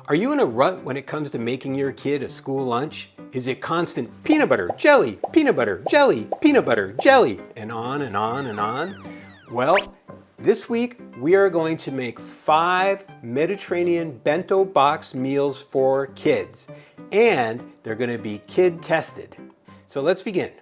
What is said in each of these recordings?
Are you in a rut when it comes to making your kid a school lunch? Is it constant peanut butter, jelly, peanut butter, jelly, peanut butter, jelly, and on and on and on? Well, this week we are going to make 5 Mediterranean bento box meals for kids, and they're going to be kid tested. So let's begin.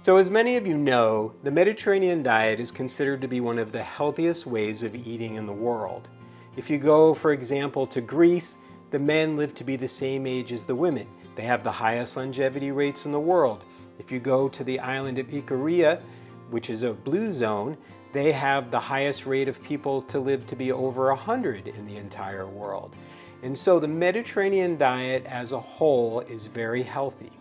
So as many of you know, the Mediterranean diet is considered to be one of the healthiest ways of eating in the world. If you go, for example, to Greece, the men live to be the same age as the women. They have the highest longevity rates in the world. If you go to the island of Icaria, which is a blue zone, they have the highest rate of people to live to be over 100 in the entire world. And so the Mediterranean diet as a whole is very healthy.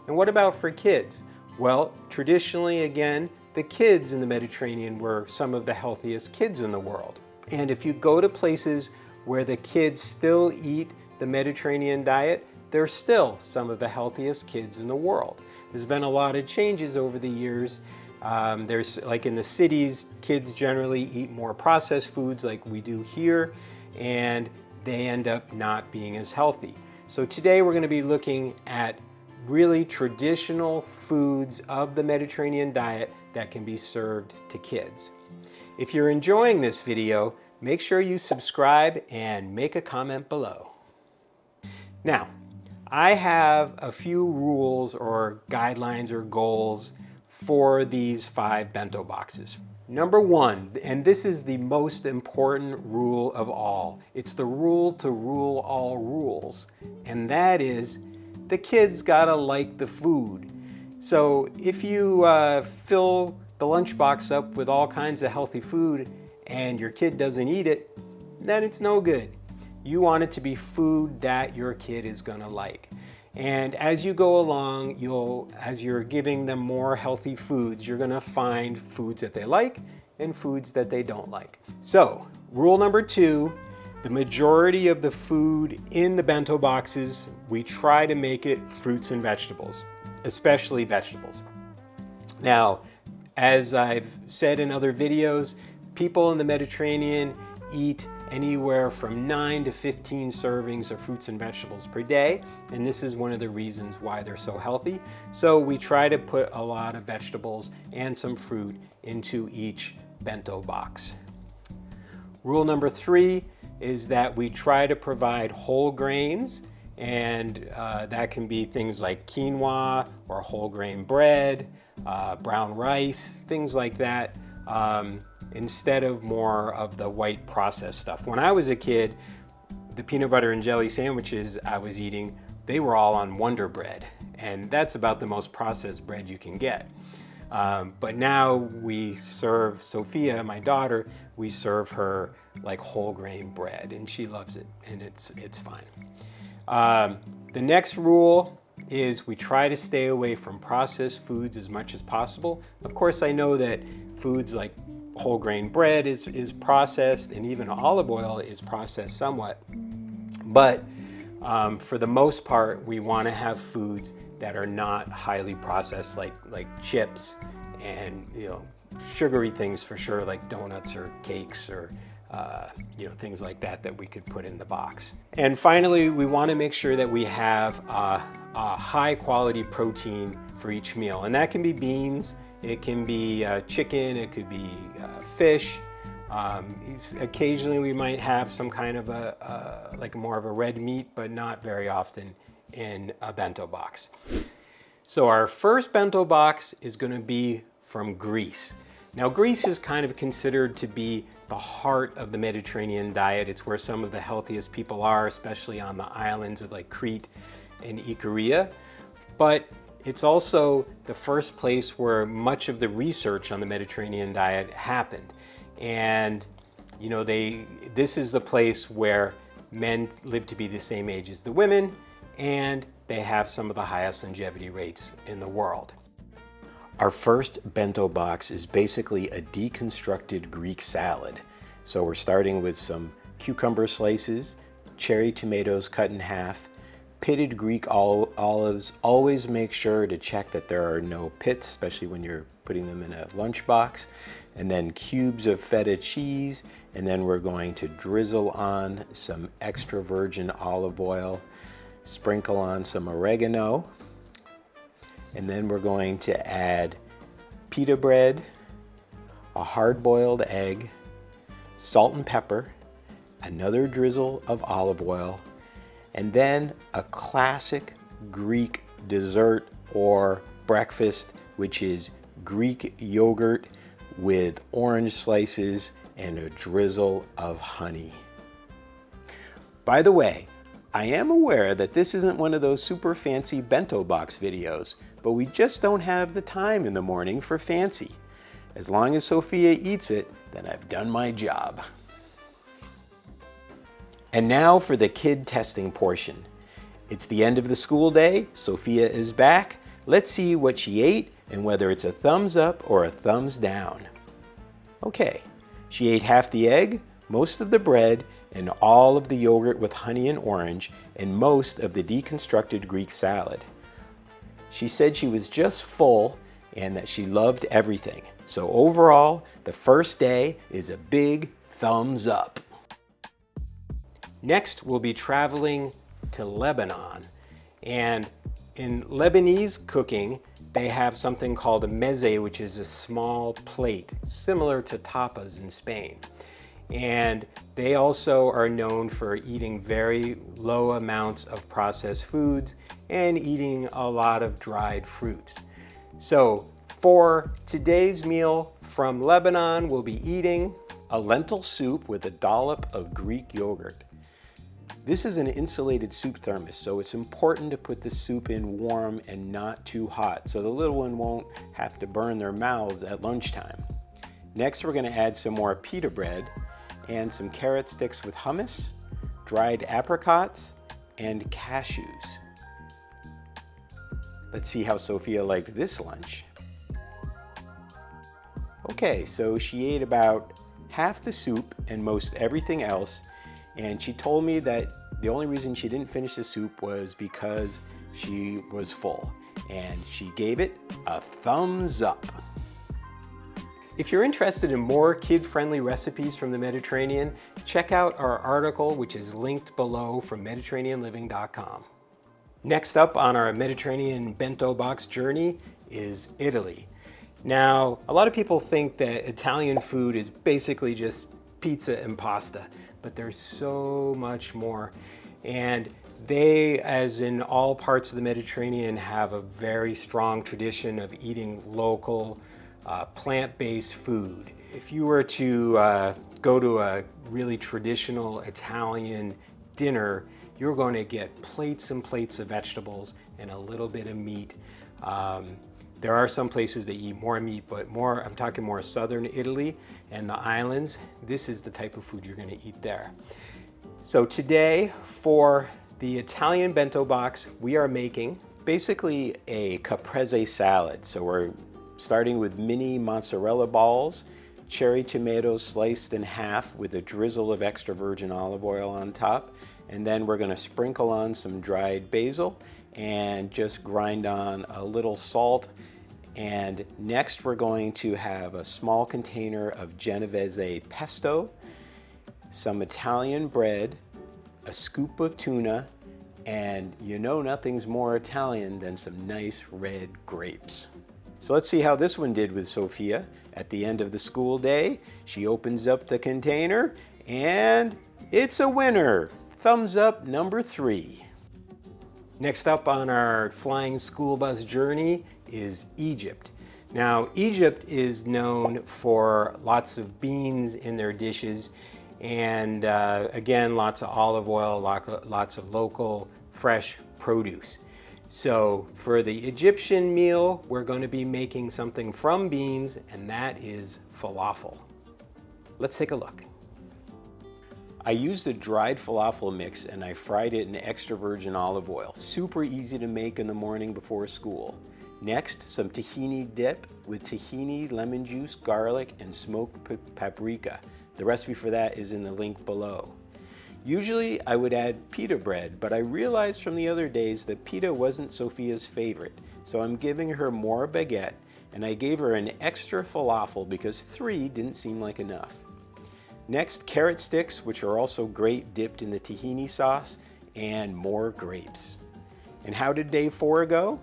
And what about for kids? Well, traditionally, again, the kids in the Mediterranean were some of the healthiest kids in the world. And if you go to places where the kids still eat the Mediterranean diet, they're still some of the healthiest kids in the world. There's been a lot of changes over the years. There's, like in the cities, kids generally eat more processed foods like we do here, and they end up not being as healthy. So today we're going to be looking at really traditional foods of the Mediterranean diet that can be served to kids. If you're enjoying this video, make sure you subscribe and make a comment below. Now, I have a few rules or guidelines or goals for these 5 bento boxes. Number 1, and this is the most important rule of all, it's the rule to rule all rules, and that is the kids gotta like the food. So if you fill the lunchbox up with all kinds of healthy food and your kid doesn't eat it, then it's no good. You want it to be food that your kid is gonna like. And as you go along, as you're giving them more healthy foods, you're gonna find foods that they like and foods that they don't like. So, rule number 2, the majority of the food in the bento boxes, we try to make it fruits and vegetables, especially vegetables. Now, as I've said in other videos, people in the Mediterranean eat anywhere from 9 to 15 servings of fruits and vegetables per day, and this is one of the reasons why they're so healthy. So we try to put a lot of vegetables and some fruit into each bento box. Rule number 3 is that we try to provide whole grains, and that can be things like quinoa or whole grain bread, brown rice, things like that, instead of more of the white processed stuff. When I was a kid, the peanut butter and jelly sandwiches I was eating, they were all on Wonder Bread, and that's about the most processed bread you can get. But now we serve Sophia, my daughter, we serve her like whole grain bread, and she loves it, and it's fine. The next rule is we try to stay away from processed foods as much as possible. Of course, I know that foods like whole grain bread is processed, and even olive oil is processed somewhat. But for the most part, we want to have foods that are not highly processed, like chips and sugary things for sure, like donuts or cakes or things like that we could put in the box. And finally, we want to make sure that we have a high quality protein for each meal, and that can be beans, it can be chicken, it could be fish. Occasionally we might have some kind of like more of a red meat, but not very often in a bento box. So our first bento box is going to be from Greece. Now, Greece is kind of considered to be the heart of the Mediterranean diet. It's where some of the healthiest people are, especially on the islands of like Crete and Icaria. But it's also the first place where much of the research on the Mediterranean diet happened. And this is the place where men live to be the same age as the women, and they have some of the highest longevity rates in the world. Our first bento box is basically a deconstructed Greek salad. So we're starting with some cucumber slices, cherry tomatoes cut in half, pitted Greek olives. Always make sure to check that there are no pits, especially when you're putting them in a lunchbox. And then cubes of feta cheese And then we're going to drizzle on some extra virgin olive oil, sprinkle on some oregano, and then we're going to add pita bread, a hard-boiled egg, salt and pepper, another drizzle of olive oil, and then a classic Greek dessert or breakfast, which is Greek yogurt with orange slices and a drizzle of honey. By the way, I am aware that this isn't one of those super fancy bento box videos, but we just don't have the time in the morning for fancy. As long as Sophia eats it, then I've done my job. And now for the kid testing portion. It's the end of the school day, Sophia is back. Let's see what she ate and whether it's a thumbs up or a thumbs down. Okay, she ate half the egg, most of the bread, and all of the yogurt with honey and orange, and most of the deconstructed Greek salad. She said she was just full and that she loved everything. So overall, the first day is a big thumbs up. Next, we'll be traveling to Lebanon. And in Lebanese cooking, they have something called a meze, which is a small plate, similar to tapas in Spain. And they also are known for eating very low amounts of processed foods and eating a lot of dried fruits. So for today's meal from Lebanon, we'll be eating a lentil soup with a dollop of Greek yogurt. This is an insulated soup thermos, so it's important to put the soup in warm and not too hot, so the little one won't have to burn their mouths at lunchtime. Next, we're going to add some more pita bread and some carrot sticks with hummus, dried apricots, and cashews. Let's see how Sophia liked this lunch. Okay, so she ate about half the soup and most everything else, and she told me that the only reason she didn't finish the soup was because she was full, and she gave it a thumbs up. If you're interested in more kid-friendly recipes from the Mediterranean, check out our article, which is linked below from mediterraneanliving.com. Next up on our Mediterranean bento box journey is Italy. Now, a lot of people think that Italian food is basically just pizza and pasta, but there's so much more. And they, as in all parts of the Mediterranean, have a very strong tradition of eating local, plant-based food. If you were to go to a really traditional Italian dinner, you're going to get plates and plates of vegetables and a little bit of meat. There are some places that eat more meat, but I'm talking more southern Italy and the islands. This is the type of food you're going to eat there. So today, for the Italian bento box, we are making basically a Caprese salad. So we're starting with mini mozzarella balls, cherry tomatoes sliced in half with a drizzle of extra virgin olive oil on top, and then we're going to sprinkle on some dried basil and just grind on a little salt. And next we're going to have a small container of Genovese pesto, some Italian bread, a scoop of tuna, and you know nothing's more Italian than some nice red grapes. So let's see how this one did with Sophia. At the end of the school day, she opens up the container and it's a winner. Thumbs up number 3. Next up on our flying school bus journey is Egypt. Now, Egypt is known for lots of beans in their dishes, and again, lots of olive oil, lots of local fresh produce. So for the Egyptian meal, we're going to be making something from beans, and that is falafel. Let's take a look. I used a dried falafel mix and I fried it in extra virgin olive oil. Super easy to make in the morning before school. Next, some tahini dip with tahini, lemon juice, garlic, and smoked paprika. The recipe for that is in the link below. Usually I would add pita bread, but I realized from the other days that pita wasn't Sophia's favorite, so I'm giving her more baguette, and I gave her an extra falafel because 3 didn't seem like enough. Next, carrot sticks, which are also great dipped in the tahini sauce, and more grapes. And how did day 4 go?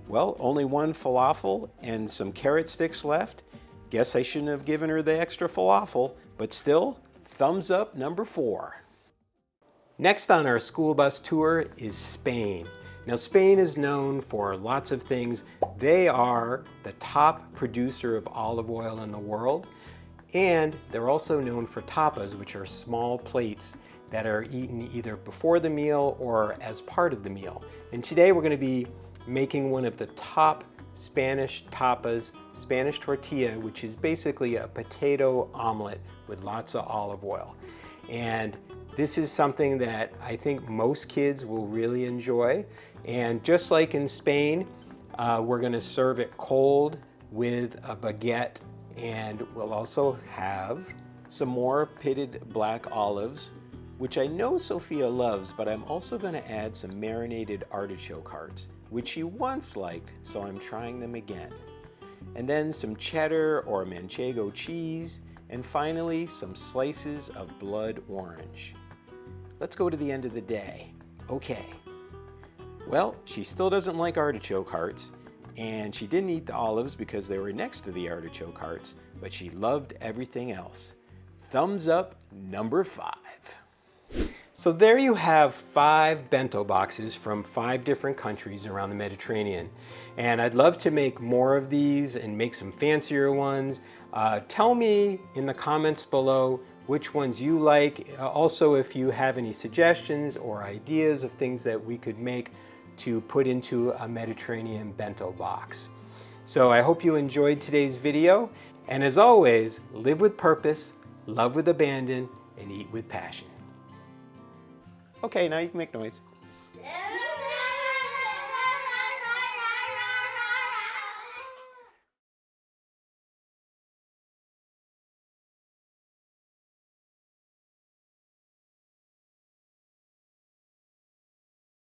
Well, only one falafel and some carrot sticks left. Guess I shouldn't have given her the extra falafel, but still, thumbs up number 4. Next on our school bus tour is Spain. Now, Spain is known for lots of things. They are the top producer of olive oil in the world, and they're also known for tapas, which are small plates that are eaten either before the meal or as part of the meal. And today we're going to be making one of the top Spanish tapas, Spanish tortilla, which is basically a potato omelet with lots of olive oil. And this is something that I think most kids will really enjoy. And just like in Spain, we're going to serve it cold with a baguette, and we'll also have some more pitted black olives, which I know Sophia loves, but I'm also going to add some marinated artichoke hearts, which she once liked, so I'm trying them again. And then some cheddar or manchego cheese, and finally some slices of blood orange. Let's go to the end of the day. Okay. Well, she still doesn't like artichoke hearts, and she didn't eat the olives because they were next to the artichoke hearts, but she loved everything else. Thumbs up number 5. So there you have 5 bento boxes from 5 different countries around the Mediterranean. And I'd love to make more of these and make some fancier ones. Tell me in the comments below which ones you like. Also, if you have any suggestions or ideas of things that we could make to put into a Mediterranean bento box. So I hope you enjoyed today's video. And as always, live with purpose, love with abandon, and eat with passion. Okay, now you can make noise.